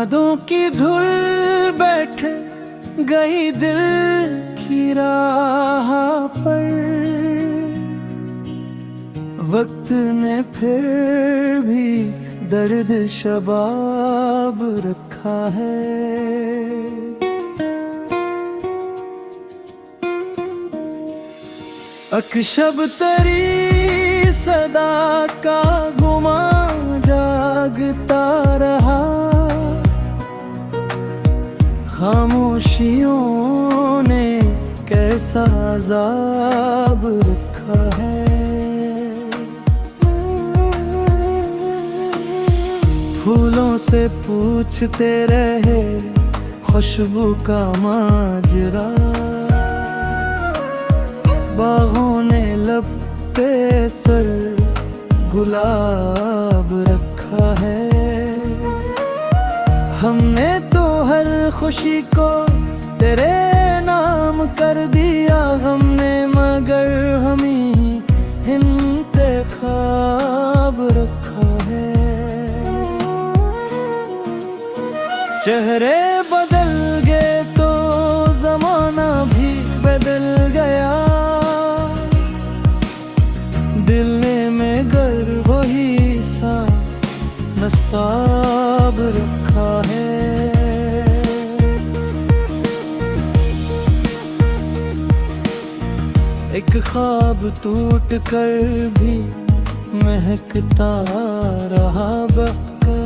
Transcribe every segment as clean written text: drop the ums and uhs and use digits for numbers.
यादों की धुल बैठे गई दिल की राह पर, वक्त ने फिर भी दर्द शबाब रखा है। अकशब तेरी सदा का गुमा जागता रहा, खामोशियों ने कैसा अज़ाब रखा है। फूलों से पूछते रहे खुशबू का माजरा, बागों ने लब पे सर गुलाब रखा है। हमने तो हर खुशी को तेरे नाम कर दिया, हमने मगर हम ही इंतखाब रखा है। चेहरे बदल गए तो जमाना भी बदल गया, दिल ने में गर वही सा नसाब रखा है। एक ख्वाब टूट कर भी महकता रहा बका,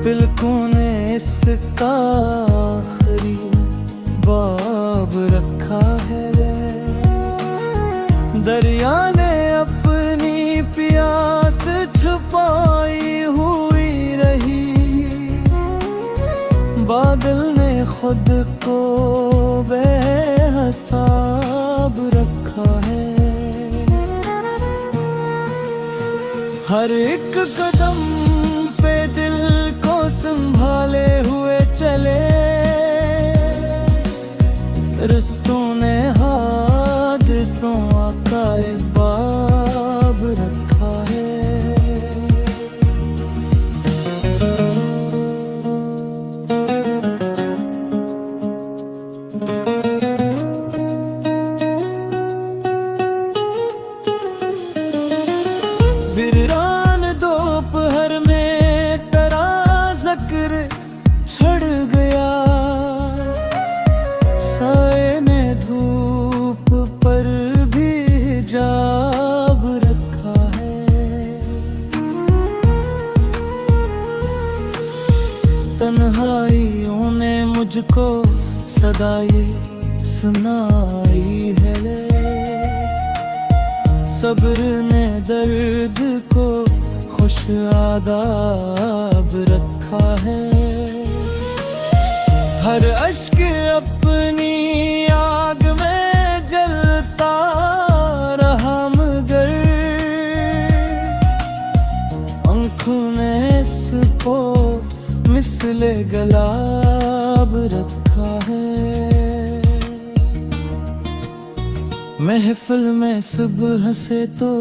पलकों ने इसका आखिरी बाब रखा है। दरिया ने अपनी प्यास छुपाई हुई रही, बादल ने खुद को बेहिसाब रखा है। हर एक कदम पे दिल को संभाले हुए चले, रिश्तों ने हादिसों का एक बाब रखा है। बिररान दोपहर में तेरा ज़िक्र छड़ गया, साए ने धूप पर भी हिजाब रखा है। तन्हाइयों ने मुझको सदाए सुनाई है, सब्र ने दर्द को खुश आदाब रखा है। हर अश्क अपनी आग में जलता रहा, मगर आँखों ने इसको मिसले गुलाब रखा है। महफिल में सुबह से तो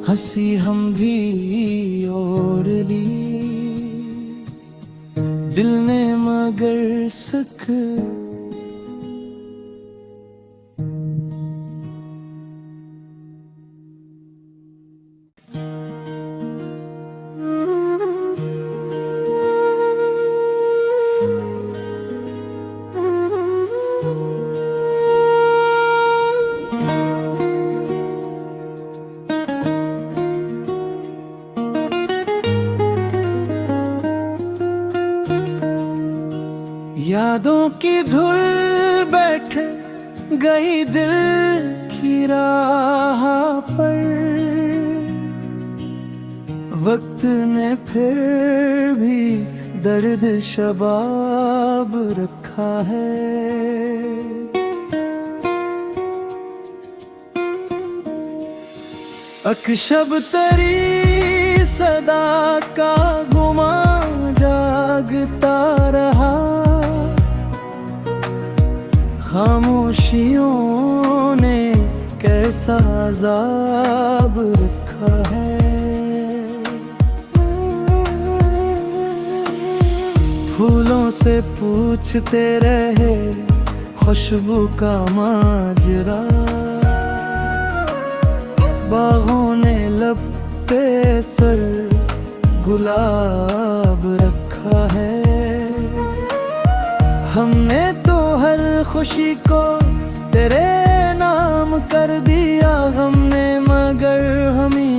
हंसी हम भी ओढ़ ली, दिल ने मगर सुख यादों की धुल बैठे गई दिल की राह पर, वक्त ने फिर भी दर्द शबाब रखा है। अकशब तेरी सदा का गुमा जागता रहा, खामोशियों ने कैसा अज़ाब रखा है। फूलों से पूछते रहे खुशबू का माजरा, बागों ने लब पे सर गुलाब रखा है। हमने तो हर खुशी को तेरे नाम कर दिया हमने, मगर हमी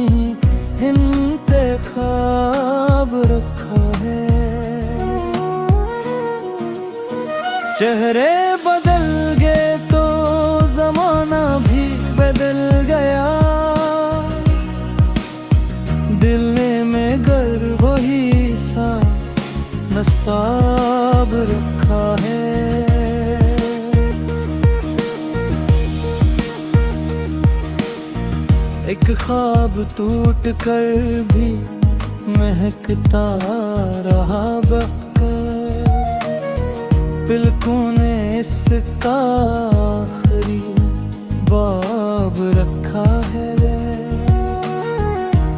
इंतखाब रखा है। चेहरे बदल गए तो जमाना भी बदल गया, दिल में गर वही सा नसाब रखा है। एक ख्वाब टूट कर भी महकता रहा बकर, पलकों ने इसका आखिरी बाब रखा है।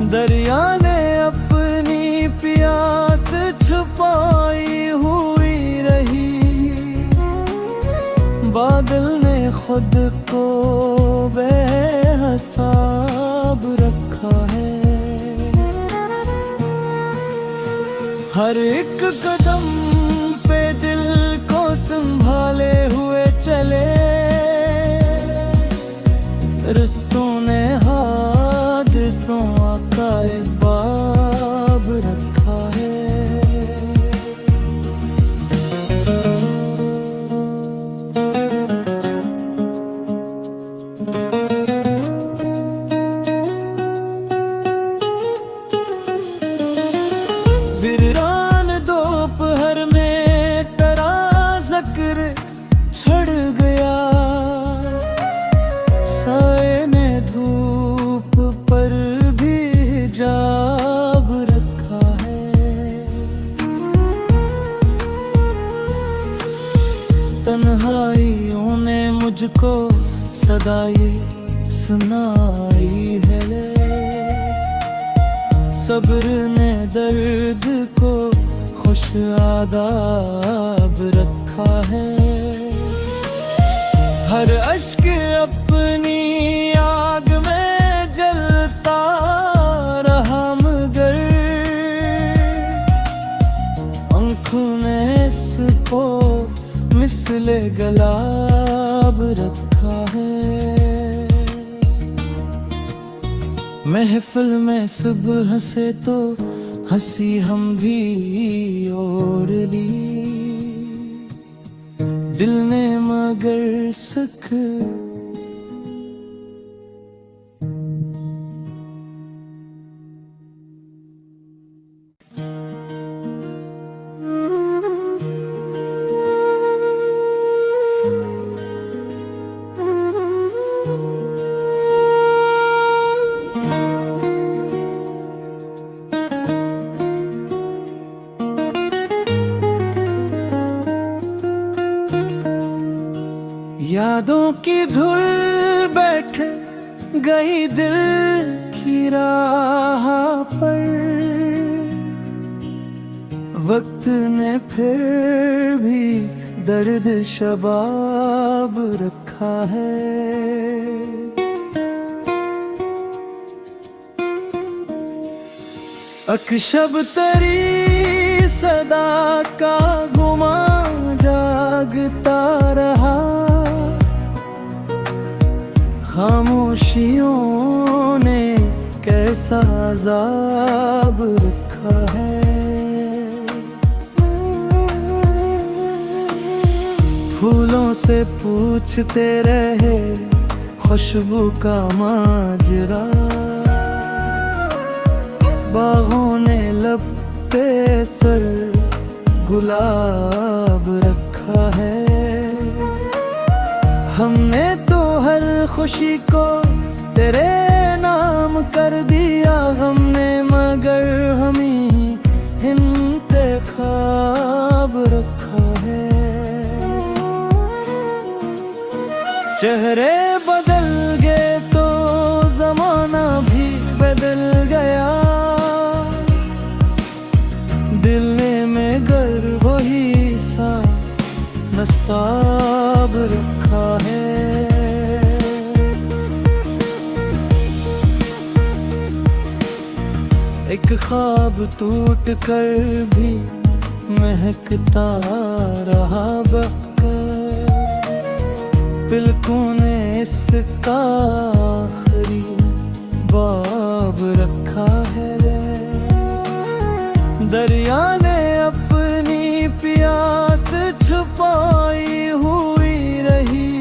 दरिया ने अपनी प्यास छुपाई हुई रही, बादल ने खुद को बेहिसाब रखा है। हर एक कदम पे दिल को संभाले हुए चले, रिश्तों ने हादिसों का एक बाब रखा है। बिरान दोपहर में तेरा ज़िक्र छड़ गया, साए ने धूप पर भी हिजाब रखा है। तन्हाइयों ने मुझको सदा ये सुनाई है, सब्र ने दर्द को खुश आदाब रखा है। हर अश्क अपनी आग में जलता रहा, मगर आँखों ने इसको मिसले गुलाब रखा है। महफिल में सुबह से तो हंसी हम भी ओढ़ ली, दिल ने मगर सुख यादों की धूल बैठ गई दिल की राह पर, वक्त ने फिर भी दर्द शबाब रखा है। अकशब तेरी सदा का गुमा जागता रहा, खामोशियों ने कैसा अज़ाब रखा है। फूलों से पूछते रहे खुशबू का माजरा, बागों ने लब पे सर गुलाब रखा है। हमने तो हर खुशी को तेरे नाम कर दिया हमने, मगर हमी इंतखाब रखा है। चेहरे बदल गए तो जमाना भी बदल गया, दिल में गर वही एक ख्वाब टूट कर भी महकता रहा बकर, पलकों ने इसका आखिरी बाब रखा है। दरिया ने अपनी प्यास छुपाई हुई रही,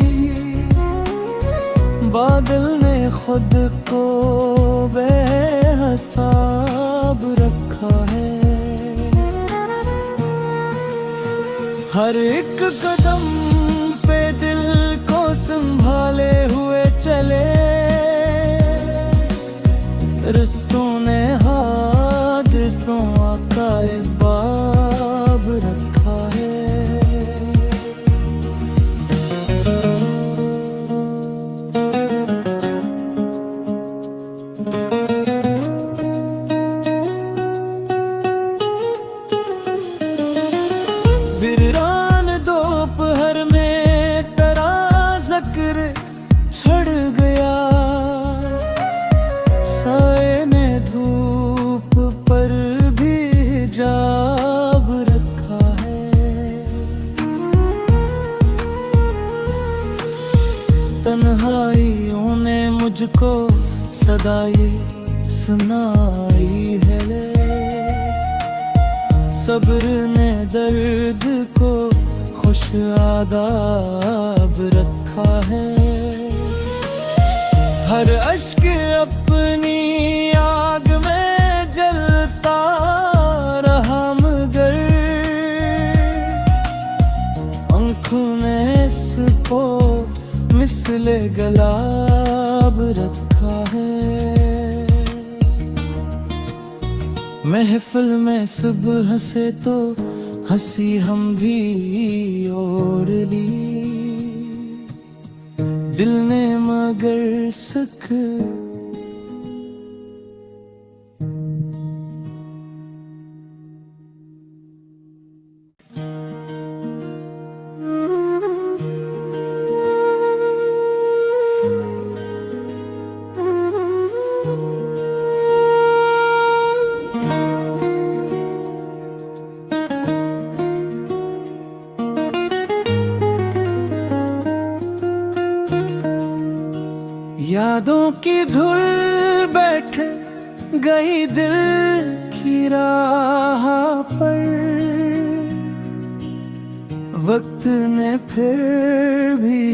बादल ने खुद को बेहिसाब रखा है। हर एक कदम पे दिल को संभाले हुए चले, रिश्तों ने हादिसों का एक बाब रखा है। बिरान दोपहर में तेरा ज़िक्र छड़ गया, साए ने धूप पर भी हिजाब रखा है। तन्हाइयों ने मुझको सदाई सुनाई है, सब्र ने दर्द को खुश आदाब रखा है। हर अश्क अपनी आग में जलता रहा, मगर आँखों ने इसको मिसले गलाब रखा है। महफिल में सुबह से तो हंसी हम भी ओढ़ ली, दिल ने मगर सुख यादों की धूल बैठ गई दिल की राह पर, वक्त ने फिर भी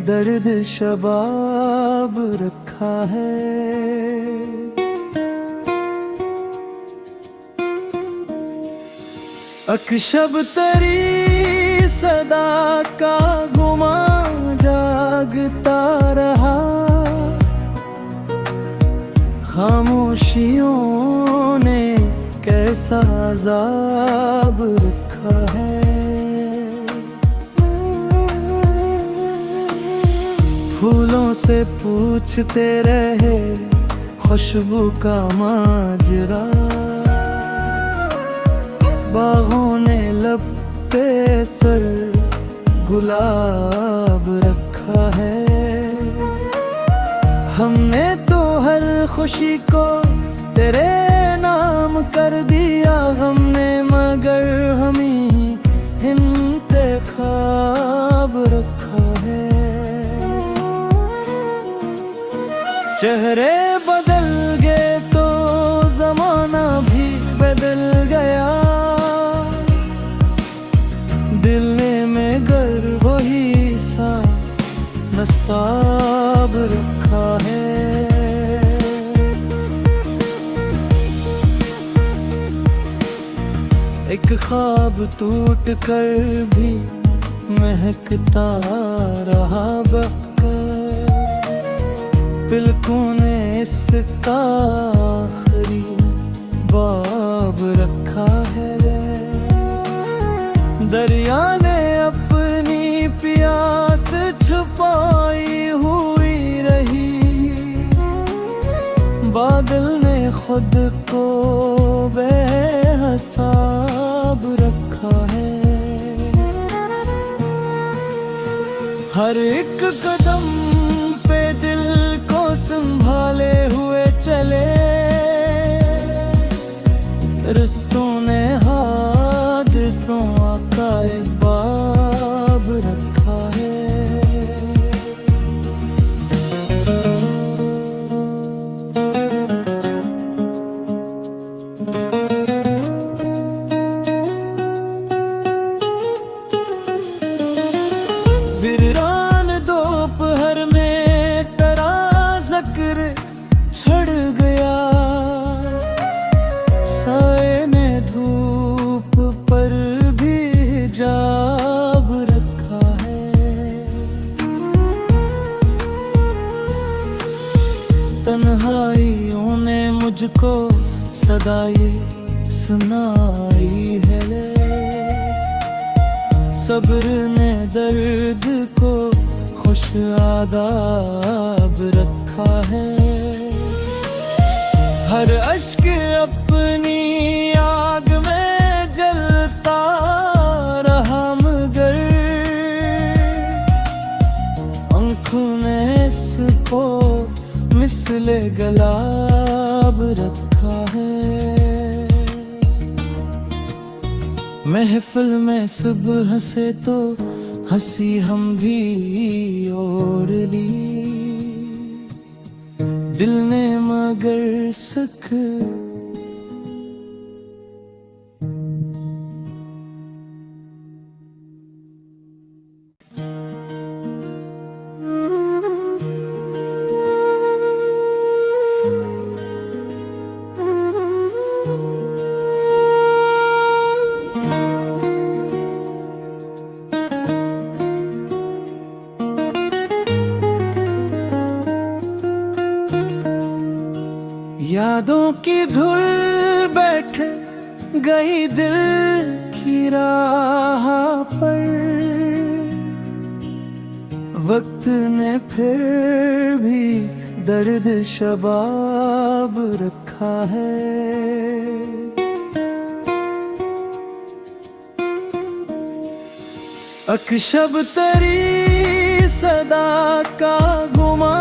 दर्द शबाब रखा है। अकशब तेरी सदा का गुमा जागता रहा, खामोशियों ने कैसा अज़ाब रखा है। फूलों से पूछते रहे खुशबू का माजरा, बागों ने लब पे सर गुलाब रखा है। हमने तो हर खुशी को तेरे नाम कर दिया, हमने मगर हमी इंतखाब रखा है। चेहरे बदल गए तो जमाना भी बदल गया, दिल ने मगर वही सा नसाब रखा है। एक ख्वाब टूट कर भी महकता रहा बकर, पलकों ने इसका आखिरी बाब रखा है। दरिया ने अपनी प्यास छुपाई हुई रही, बादल ने खुद को बेहिसाब रखा है। हर एक कदम पे दिल को संभाले हुए चले, छड़ गया, साए ने धूप पर भी हिजाब रखा है। तन्हाइयों ने मुझको सदा ये सुनाई है, सब्र ने दर्द को खुश आदाब रखा है। हर अश्क अपनी आग में जलता रहा, मगर आँखों ने इसको मिसले गुलाब रखा है। महफिल में सुबह से तो हंसी हम भी ओढ़ ली, दिल ने मगर सुख यादों की धूल बैठ गई दिल की राह पर, वक्त ने फिर भी दर्द शबाब रखा है। अकशब तेरी सदा का गुमा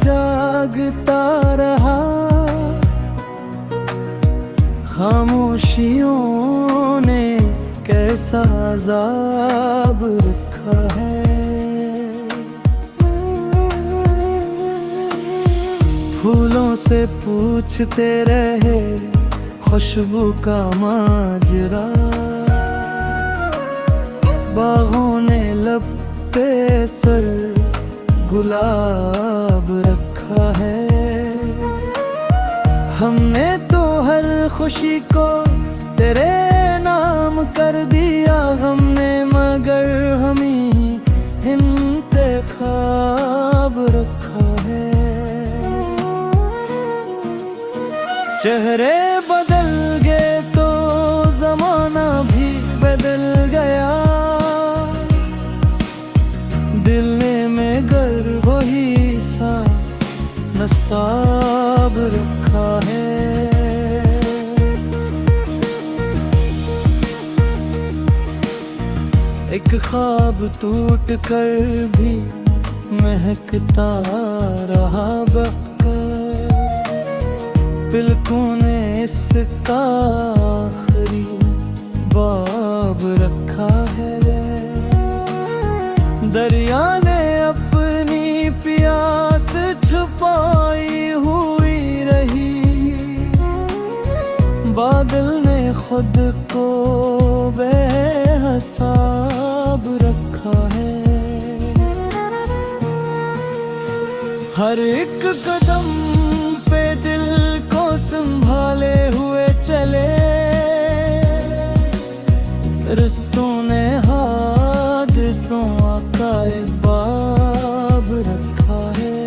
जागता रहा, खामोशियों ने कैसा अज़ाब रखा है। फूलों से पूछते रहे खुशबू का माजरा, बागों ने लब पे सर गुलाब रखा है। हमने तो हर खुशी को तेरे नाम कर दिया, हमने मगर हमें इंतखाब रखा है। चेहरे बदल गए तो जमाना भी बदल गया, दिल ने मगर वही सा नसाब रखा है। एक ख्वाब टूट कर भी महकता रहा बका, पलकों ने इसका आखिरी बाब रखा है। दरिया ने अपनी प्यास छुपाई हुई रही, बादल ने खुद को बेहिसाब रखा है। हर एक कदम पे दिल को संभाले हुए चले, रिश्तों ने हादसों का एक बाब रखा है।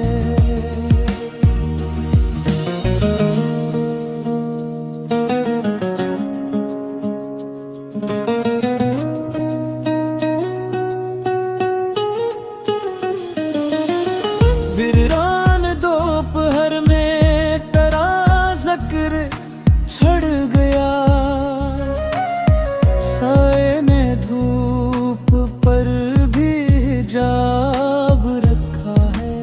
बिररान दोपहर में तेरा ज़िक्र छड़ गया, साए ने धूप पर भी हिजाब रखा है।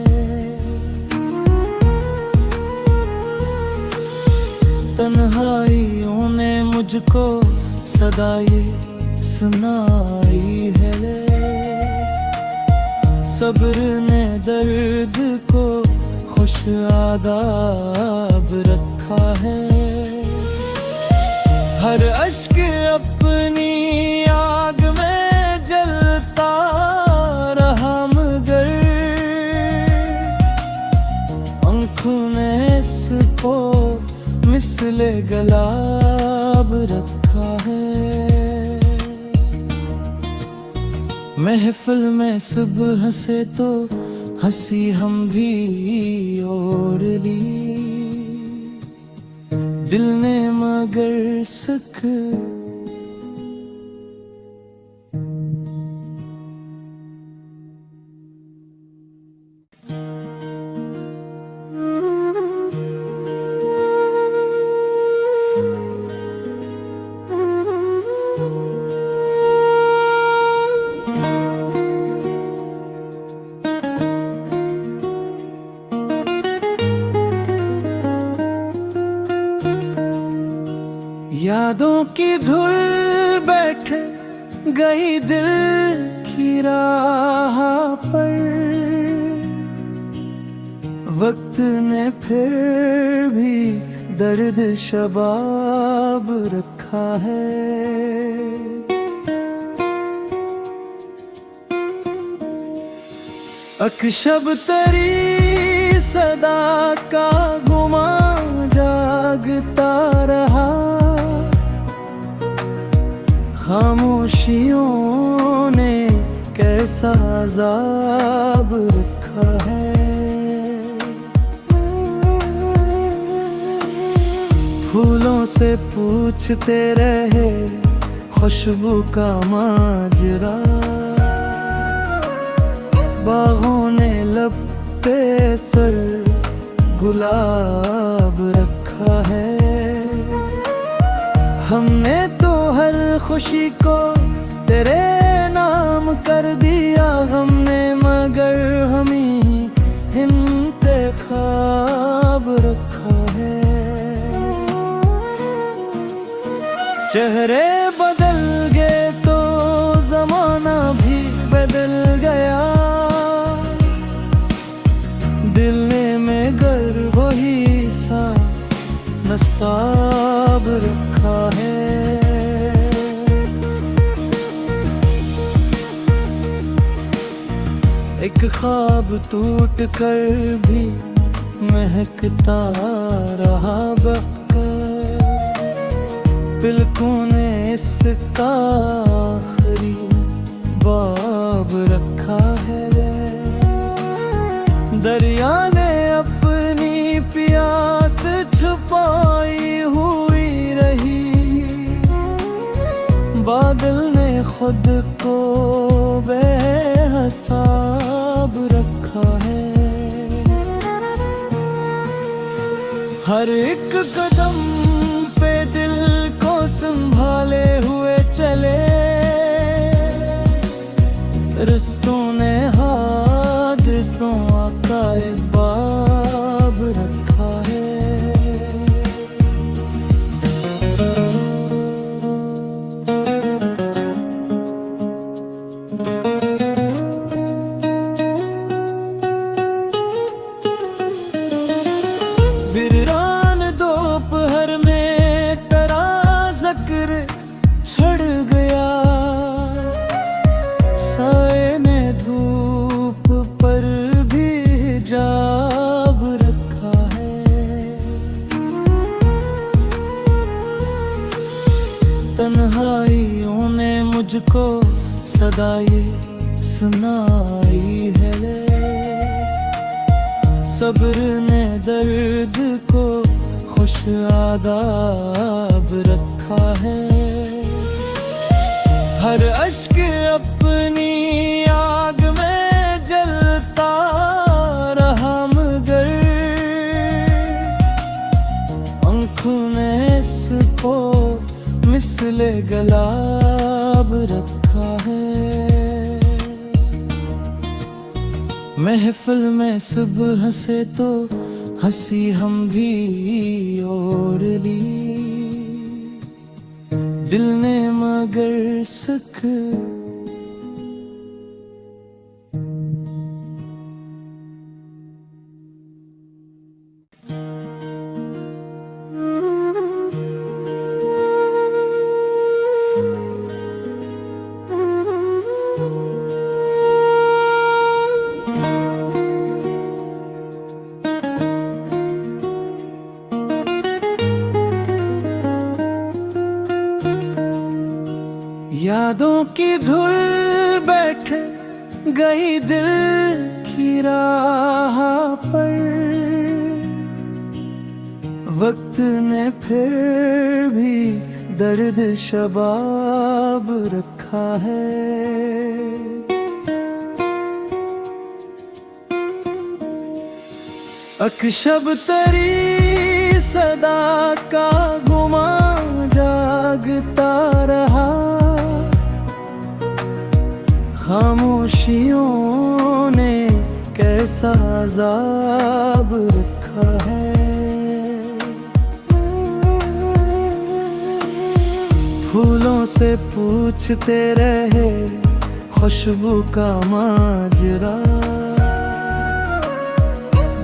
तन्हाइयों ने मुझको सदा ये सुनाई है, सब्र ने दर्द को खुश आदाब रखा है। हर अश्क अपनी आग में जलता रहा, मगर आँखों ने पो मिसले गुलाब रखा है। महफिल में सुबह से तो हंसी हम भी ओढ़ ली, दिल ने मगर सुख यादों की धूल बैठ गई दिल की राह पर, वक्त ने फिर भी दर्द शबाब रखा है। अकशब तेरी सदा का गुमा जागता रहा, खामोशियों ने कैसा अज़ाब रखा है। फूलों से पूछते रहे खुशबू का माजरा, बागों ने लब पे सर गुलाब रखा है। हमने तो हर खुशी को तेरे नाम कर दिया हमने, मगर हमें इंतखाब रखा है। चेहरे बदल गए तो जमाना भी बदल गया, दिल ने मगर वही सा नसाब रखा है। एक ख्वाब टूट कर भी महकता रहा बका, पलकों ने इसका आखिरी बाब रखा है। दरिया ने अपनी प्यास छुपाई हुई रही, बादल ने खुद को बेहिसाब रखा है। हर एक कदम पे दिल को संभाले हुए चले, रिश्तों ने हादिसों का एक बाब रखा है। बिररान दोपहर में तेरा ज़िक्र छड़ गया, साए ने धूप पर भी हिजाब रखा है। तन्हाइयों ने मुझको सदा ये सुनाई है, सब्र ने दर्द को खुश आदाब रखा है। हर अश्क अपनी आग में जलता रहा, मगर आँखों ने इसको मिसले गुलाब रखा है। महफिल में सुबह से तो हंसी हम भी ओढ़ ली, दिल ने मगर सुख यादों की धुल बैठे गई दिल की राह पर, वक्त ने फिर भी दर्द शबाब रखा है। अकशब तेरी सदा का गुमा जागता रहा, खामोशियों ने कैसा अज़ाब रखा है। फूलों से पूछते रहे खुशबू का माजरा,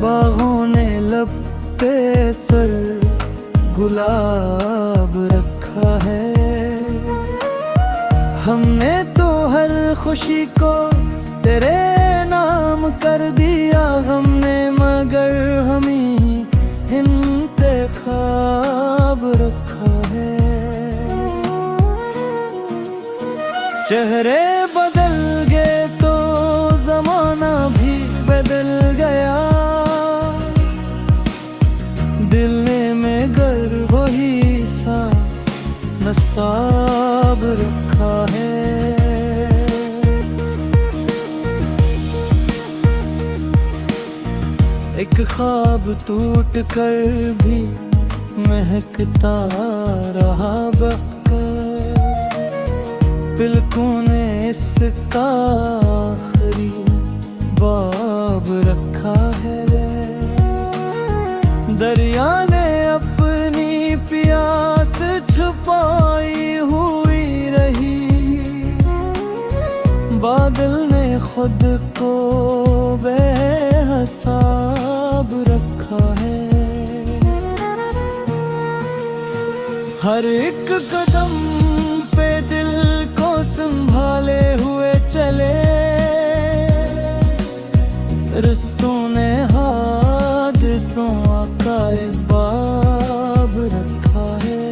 बागों ने लब पे सर गुलाब रखा है। हमने तो हर खुशी को तेरे नाम कर दिया हमने, मगर हमी इंतखाब रखा है। चेहरे बदल गए तो जमाना भी बदल गया, दिल ने में गर वही सा नसाब रखा है। एक ख्वाब टूट कर भी महकता रहा बका, पलकों ने इसका आखिरी बाब रखा है। दरिया ने अपनी प्यास छुपाई हुई रही, बादल ने खुद को बेहिसाब रखा है। हर एक कदम पे दिल को संभाले हुए चले, रिश्तों ने हादिसों का एक बाब रखा है।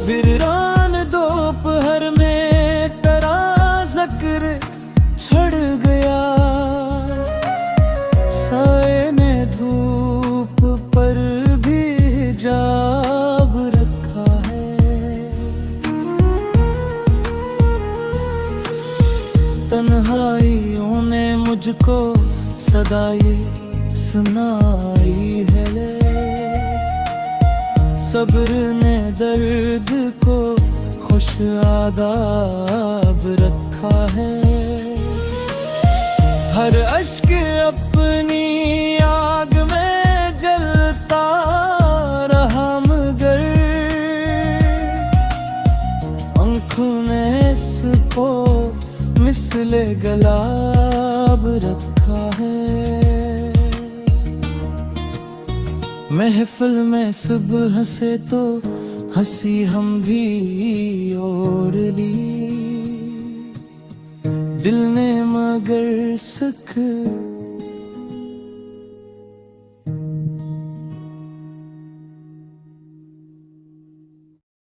बिररान दोपहर में तेरा ज़िक्र छड़ गया, साए ने धूप पर भी हिजाब रखा है। तन्हाइयों ने मुझको सदा ये सुनाई है, सब्र ने दर्द को खुश आदाब रखा है। हर अश्क अपनी आग में जलता रहा, मगर आँखों ने इसको मिसले गुलाब रखा है। महफिल में सुबह से तो हंसी हम भी ओढ़ ली, दिल ने मगर सुख